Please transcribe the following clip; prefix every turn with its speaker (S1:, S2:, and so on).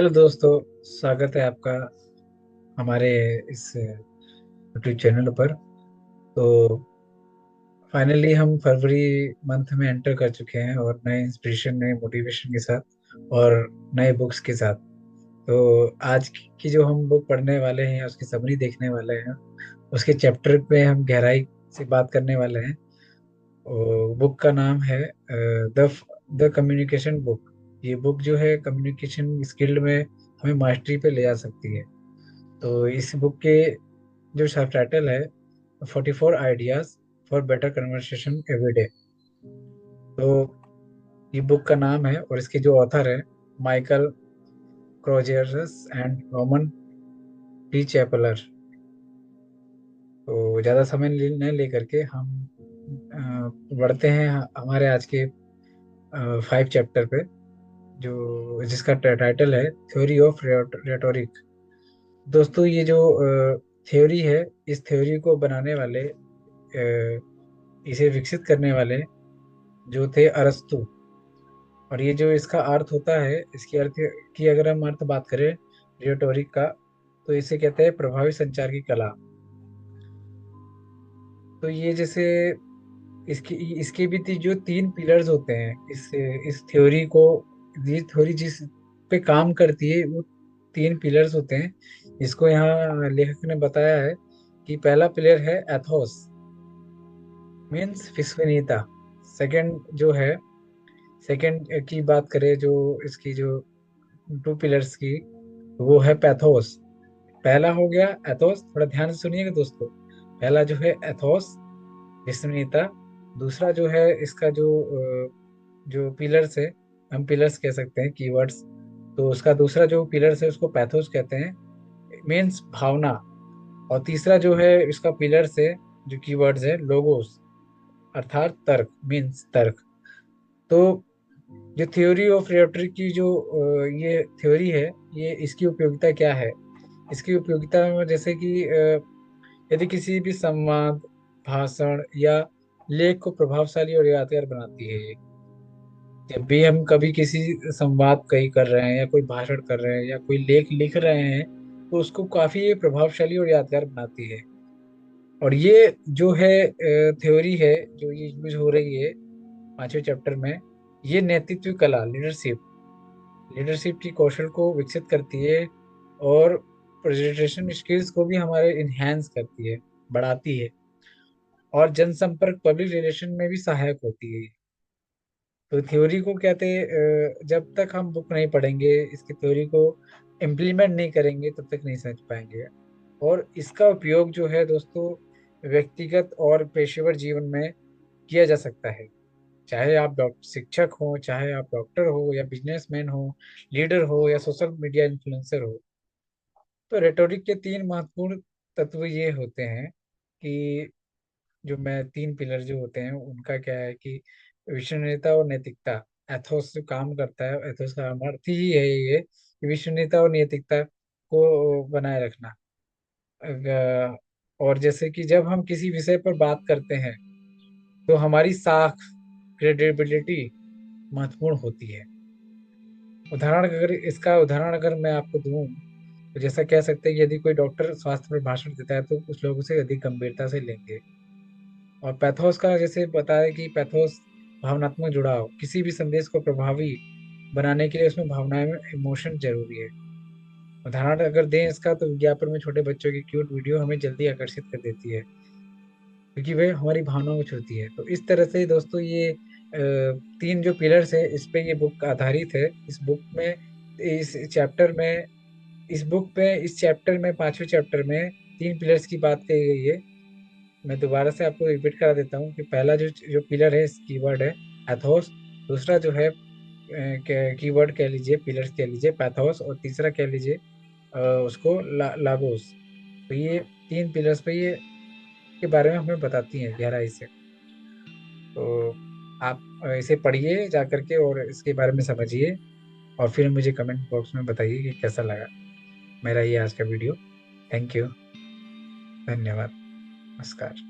S1: Hello दोस्तों। स्वागत है आपका हमारे इस यूट्यूब चैनल पर। तो फाइनली हम फरवरी मंथ में एंटर कर चुके हैं और नए इंस्पिरेशन नए मोटिवेशन के साथ और नए बुक्स के साथ। तो आज की जो हम बुक पढ़ने वाले हैं उसकी समरी देखने वाले हैं। उसके चैप्टर पे हम गहराई से बात करने वाले हैं। बुक का नाम है द द कम्युनिकेशन बुक। ये बुक जो है कम्युनिकेशन स्किल में हमें मास्टरी पे ले जा सकती है। तो इस बुक के जो सब टाइटल है 44 ideas for better conversation every day. तो ये बुक का नाम है और इसके जो ऑथर है माइकल क्रोजेरस एंड रोमन टी चैपलर। तो ज़्यादा समय न लेकर के हम बढ़ते हैं हमारे आज के 5 चैप्टर पे, जो जिसका टाइटल है थ्योरी ऑफ रेटोरिक। दोस्तों ये जो थ्योरी है, इस थ्योरी को बनाने वाले इसे विकसित करने वाले जो थे अरस्तु। और ये जो इसका अर्थ होता है, इसकी अर्थ की अगर हम अर्थ बात करें रियोटोरिक का, तो इसे कहते हैं प्रभावी संचार की कला। तो ये जैसे इसकी इसके भी जो 3 पिलर्स होते हैं इस थ्योरी को, ये थ्योरी जिस पे काम करती है वो 3 पिलर्स होते हैं। इसको यहाँ लेखक ने बताया है कि पहला पिलर है एथोस, मीन्स विश्वसनीयता। सेकंड जो है, सेकंड की बात करें जो इसकी जो 2 पिलर्स की, वो है पैथोस। पहला हो गया एथोस, थोड़ा ध्यान से सुनिएगा दोस्तों। पहला जो है एथोस, विश्वसनीयता। दूसरा जो है इसका जो पिलर्स है, हम पिलर्स कह सकते हैं, कीवर्ड्स। तो उसका दूसरा जो पिलर्स है उसको पैथोस कहते हैं, मीन्स भावना। और तीसरा जो है इसका पिलर्स है, जो कीवर्ड्स है, लोगोस, अर्थात तर्क, मीन्स तर्क। तो जो थ्योरी ऑफ रेटोरिक की जो ये थ्योरी है, ये इसकी उपयोगिता क्या है। इसकी उपयोगिता में जैसे कि यदि किसी भी संवाद, भाषण या लेख को प्रभावशाली और यादगार बनाती है ये। जब भी हम कभी किसी संवाद कहीं कर रहे हैं या कोई भाषण कर रहे हैं या कोई लेख लिख रहे हैं, तो उसको काफी ये प्रभावशाली और यादगार बनाती है। और ये जो है थ्योरी है जो ये यूज हो रही है 5वें चैप्टर में, ये नेतृत्व कला, लीडरशिप, लीडरशिप की कौशल को विकसित करती है। और प्रेजेंटेशन स्किल्स को भी हमारे इन्हेंस करती है, बढ़ाती है। और जनसंपर्क, पब्लिक रिलेशन में भी सहायक होती है। तो थ्योरी को कहते हैं, जब तक हम बुक नहीं पढ़ेंगे, इसकी थ्योरी को इम्प्लीमेंट नहीं करेंगे, तब तक नहीं समझ पाएंगे। और इसका उपयोग जो है दोस्तों, व्यक्तिगत और पेशेवर जीवन में किया जा सकता है। चाहे आप डॉक्टर शिक्षक हो, चाहे आप डॉक्टर हो या बिजनेसमैन हो, लीडर हो या सोशल मीडिया इन्फ्लुएंसर हो। तो रेटोरिक के 3 महत्वपूर्ण तत्व ये होते हैं कि जो मैं 3 पिलर जो होते हैं उनका क्या है कि विश्वसनीयता और नैतिकता। एथोस जो काम करता है, एथोस का अर्थ ही है ये कि विश्वसनीयता और नैतिकता को बनाए रखना। और जैसे कि जब हम किसी विषय पर बात करते हैं, तो हमारी साख, क्रेडिबिलिटी महत्वपूर्ण होती है। उदाहरण अगर मैं आपको दूं, तो जैसा कह सकते हैं कि यदि कोई डॉक्टर स्वास्थ्य पर भाषण देता है तो कुछ लोग उसे अधिक गंभीरता से लेंगे। और पैथोस का जैसे बताया कि पैथोस भावनात्मक जुड़ाव, किसी भी संदेश को प्रभावी बनाने के लिए उसमें भावनाएं में इमोशन जरूरी है। उदाहरण अगर दें इसका, तो विज्ञापन में छोटे बच्चों की क्यूट वीडियो हमें जल्दी आकर्षित कर देती है, क्योंकि वे हमारी भावनाओं को छूती है। तो इस तरह से दोस्तों ये 3 जो पिलर्स है, इस पे ये बुक आधारित है। इस बुक में, इस चैप्टर में, इस चैप्टर में, 5वें चैप्टर में 3 पिलर्स की बात कही गई है। मैं दोबारा से आपको रिपीट करा देता हूँ कि पहला जो जो पिलर है, इस कीवर्ड है एथोस। दूसरा जो है कीवर्ड कह लीजिए, पिलर्स कह लीजिए पैथोस। और तीसरा कह लीजिए उसको लागोस। तो ये 3 पिलर्स पे ये के बारे में हमें बताती हैं गहराई से। तो आप इसे पढ़िए जा करके और इसके बारे में समझिए, और फिर मुझे कमेंट बॉक्स में बताइए कि कैसा लगा मेरा ये आज का वीडियो। थैंक यू, धन्यवाद, नमस्कार।